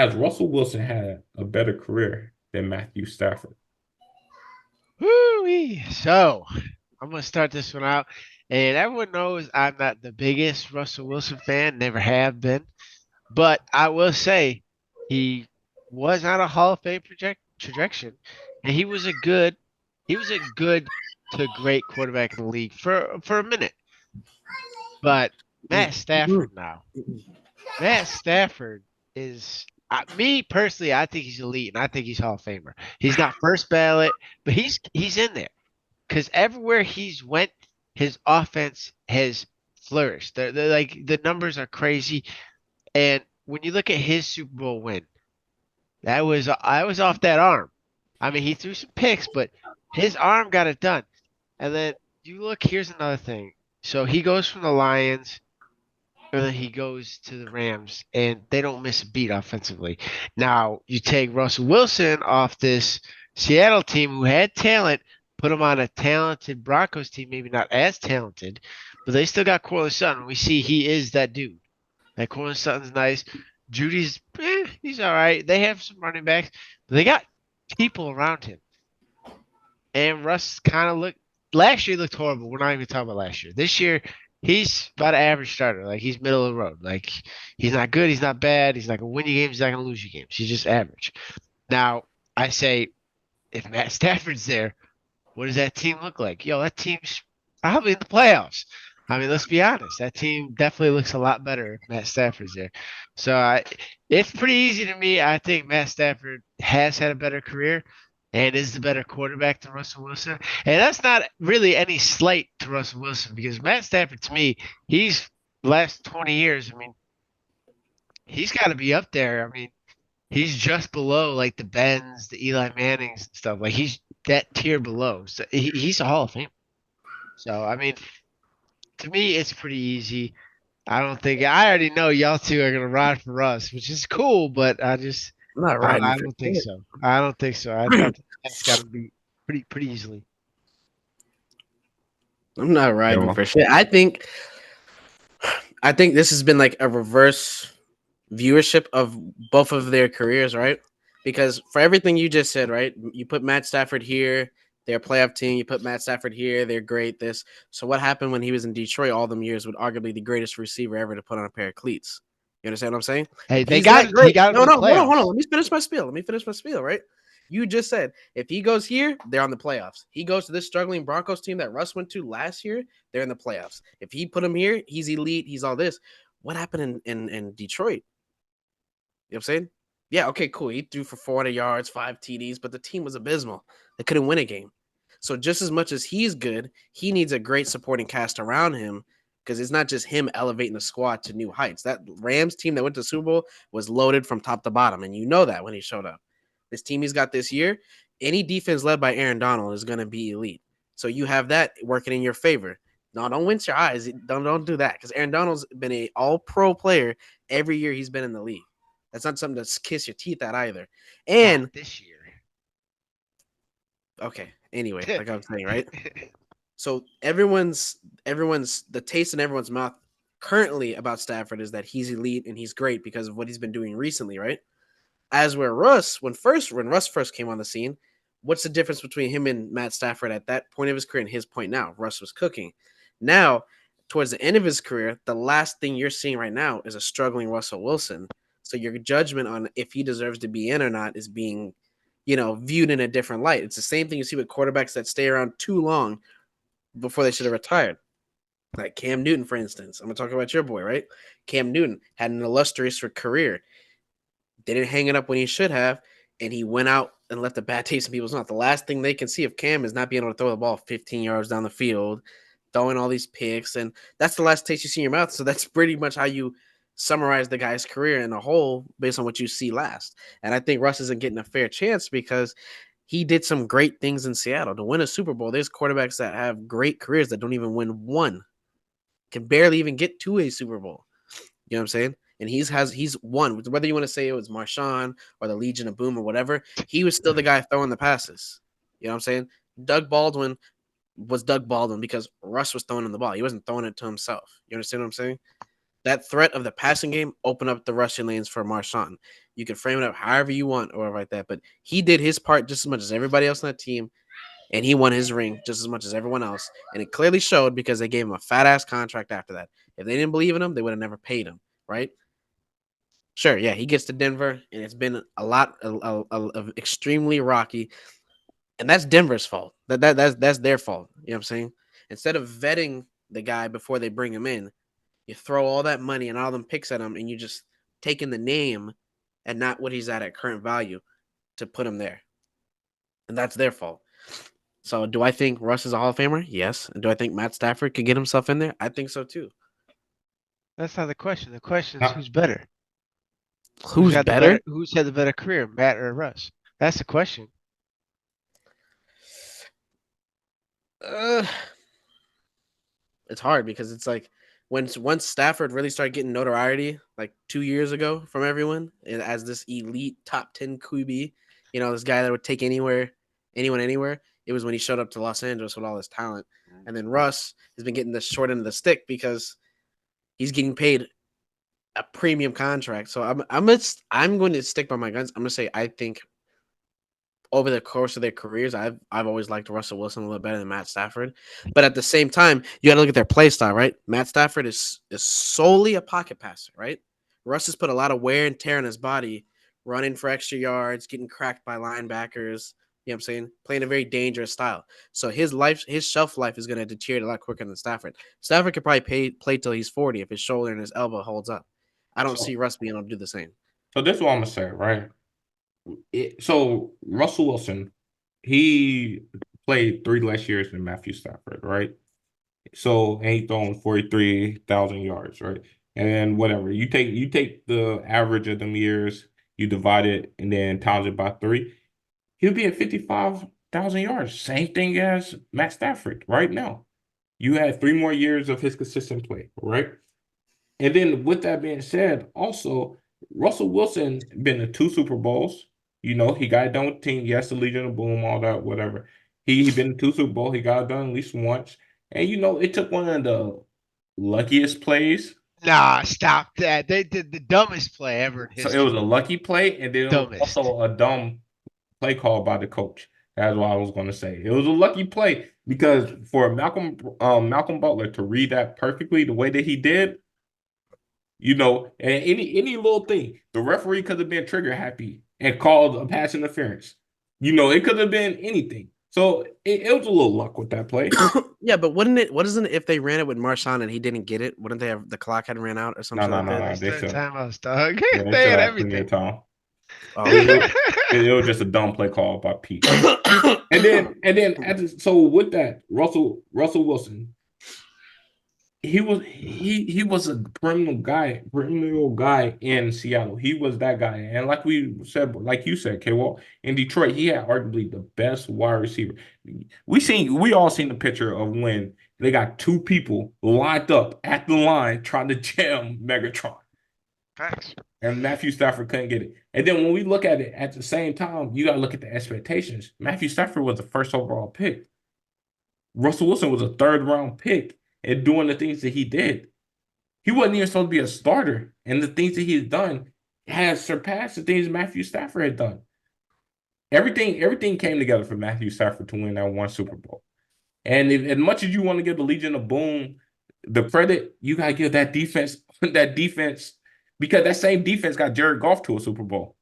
Has Russell Wilson had a better career than Matthew Stafford? Woo-wee. So I'm gonna start this one out, and everyone knows I'm not the biggest Russell Wilson fan, never have been, but I will say he was on a Hall of Fame projection, and he was a good to great quarterback in the league for a minute. But Matt Stafford now, Matt Stafford is. Me personally, I think he's elite, and I think he's Hall of Famer. He's not first ballot, but he's in there because everywhere he's went, his offense has flourished. They're like the numbers are crazy, and when you look at his Super Bowl win, that was I was off that arm. I mean, he threw some picks, but his arm got it done. And then you look, here's another thing. So he goes from the Lions, and then he goes to the Rams, and they don't miss a beat offensively. Now you take Russell Wilson off this Seattle team who had talent, put him on a talented Broncos team, maybe not as talented, but they still got Cortland Sutton. We see he is that dude. Like Cortland Sutton's nice. Judy's, he's all right. They have some running backs, but they got people around him. And Russ kind of looked last year he looked horrible. We're not even talking about last year. This year he's about an average starter. Like he's middle of the road. Like he's not good. He's not bad. He's not gonna win you games. He's not gonna lose you games. He's just average. Now I say if Matt Stafford's there, what does that team look like? Yo, that team's probably in the playoffs. I mean, let's be honest. That team definitely looks a lot better if Matt Stafford's there. So it's pretty easy to me. I think Matt Stafford has had a better career and is the better quarterback than Russell Wilson. And that's not really any slight to Russell Wilson because Matt Stafford, to me, he's last 20 years. I mean, he's got to be up there. I mean, he's just below like the Bens, the Eli Mannings and stuff. Like he's that tier below. So he's a Hall of Fame. So I mean, to me, it's pretty easy. I already know y'all two are gonna ride for Russ, which is cool, but I'm not riding I for don't think shit. so. I don't think so. I think that's got to be pretty easily. I'm not riding Yo, for shit. I think this has been like a reverse viewership of both of their careers, right? Because for everything you just said, right? You put Matt Stafford here, they're a playoff team. You put Matt Stafford here, they're great. This. So what happened when he was in Detroit all them years with arguably the greatest receiver ever to put on a pair of cleats? You understand what I'm saying? Hey, If he's that he great, got him no, to the no, hold on. playoffs. Let me finish my spiel, right? You just said if he goes here, they're on the playoffs. He goes to this struggling Broncos team that Russ went to last year, they're in the playoffs. If he put him here, he's elite. He's all this. What happened in Detroit? You know what I'm saying? Yeah, okay, cool. He threw for 400 yards, 5 TDs, but the team was abysmal. They couldn't win a game. So just as much as he's good, he needs a great supporting cast around him because it's not just him elevating the squad to new heights. That Rams team that went to the Super Bowl was loaded from top to bottom, and you know that when he showed up. This team he's got this year, any defense led by Aaron Donald is going to be elite. So you have that working in your favor. No, don't wince your eyes. Don't do that because Aaron Donald's been a All Pro player every year he's been in the league. That's not something to kiss your teeth at either. Not And this year. okay, anyway, like I was saying, right? So everyone's the taste in everyone's mouth currently about Stafford is that he's elite and he's great because of what he's been doing recently, right? As where Russ, when Russ first came on the scene, what's the difference between him and Matt Stafford at that point of his career and his point now? Russ was cooking. Now, towards the end of his career, the last thing you're seeing right now is a struggling Russell Wilson. So your judgment on if he deserves to be in or not is being, viewed in a different light. It's the same thing you see with quarterbacks that stay around too long before they should have retired. Like Cam Newton, for instance. I'm gonna talk about your boy, right? Cam Newton had an illustrious career, didn't hang it up when he should have, and he went out and left a bad taste in people's mouth. The last thing they can see of Cam is not being able to throw the ball 15 yards down the field, throwing all these picks, and that's the last taste you see in your mouth. So that's pretty much how you summarize the guy's career in a whole based on what you see last. And I think Russ isn't getting a fair chance because he did some great things in Seattle. To win a Super Bowl, there's quarterbacks that have great careers that don't even win one, can barely even get to a Super Bowl. You know what I'm saying? And he's won. Whether you want to say it was Marshawn or the Legion of Boom or whatever, he was still the guy throwing the passes. You know what I'm saying? Doug Baldwin was Doug Baldwin because Russ was throwing him the ball. He wasn't throwing it to himself. You understand what I'm saying? that threat of the passing game opened up the rushing lanes for Marshawn. You can frame it up however you want or like that, but he did his part just as much as everybody else on that team, and he won his ring just as much as everyone else. And it clearly showed because they gave him a fat ass contract after that. If they didn't believe in him, they would have never paid him, right? Sure, yeah, he gets to Denver, and it's been a lot of extremely rocky, and that's Denver's fault. That's their fault. You know what I'm saying? Instead of vetting the guy before they bring him in, you throw all that money and all them picks at him, and you just taking the name and not what he's at current value to put him there, and that's their fault. So, do I think Russ is a Hall of Famer? Yes. And do I think Matt Stafford could get himself in there? I think so too. That's not the question. The question is Now, who's better? Who's better? Who's had the better career, Matt or Russ? That's the question. Uh, it's hard because it's like once Stafford really started getting notoriety, like 2 years ago from everyone, as this elite top 10 QB, this guy that would take anyone anywhere. It was when he showed up to Los Angeles with all his talent, and then Russ has been getting the short end of the stick because he's getting paid a premium contract. So I'm going to stick by my guns. I'm going to say I think over the course of their careers, I've always liked Russell Wilson a little better than Matt Stafford. But at the same time, you got to look at their play style, right? Matt Stafford is solely a pocket passer, right? Russ has put a lot of wear and tear on his body, running for extra yards, getting cracked by linebackers. You know what I'm saying? Playing a very dangerous style. So his shelf life is going to deteriorate a lot quicker than Stafford. Stafford could probably play till he's 40 if his shoulder and his elbow holds up. I don't see so, Russ being able to do the same. so this is what I'm gonna say, right? So Russell Wilson, he played 3 less years than Matthew Stafford, right? So and he thrown 43,000 yards, right? And then whatever you take the average of them years, you divide it, and then times it by three, he'll be at 55,000 yards. Same thing as Matt Stafford right now. You had 3 more years of his consistent play, right? And then with that being said, also Russell Wilson been to 2 Super Bowls. He got it done with the team. Yes, the Legion of Boom, all that, whatever. He been to 2 Super Bowls. He got it done at least once. And it took one of the luckiest plays. Nah, stop that. They did the dumbest play ever in So it was a history. lucky play, and then it was Dumbest. also a dumb play call by the coach. That's what I was going to say. It was a lucky play because for Malcolm Butler to read that perfectly the way that he did, and any little thing, the referee could have been trigger happy and called a pass interference. It could have been anything. So it was a little luck with that play. Yeah, but what isn't it if they ran it with Marshawn and he didn't get it? Wouldn't they have the clock had ran out or No, something no, like no, that? no. They They still had still, timeouts, dog. yeah, they They still had have plenty of everything. time. Oh, It was just a dumb play call by Pete. So with that, Russell Wilson, he was a perennial guy in Seattle. He was that guy, and like you said, K-Wall, in Detroit, he had arguably the best wide receiver. We all seen the picture of when they got 2 people lined up at the line trying to jam Megatron, Facts. and Matthew Stafford couldn't get it. And then when we look at it at the same time, you got to look at the expectations. Matthew Stafford was the first overall pick. Russell Wilson was a third-round pick, and doing the things that he did. He wasn't even supposed to be a starter, and the things that he's done has surpassed the things Matthew Stafford had done. Everything came together for Matthew Stafford to win that one Super Bowl. And as much as you want to give the Legion of Boom the credit, you gotta give that defense, because that same defense got Jared Goff to a Super Bowl.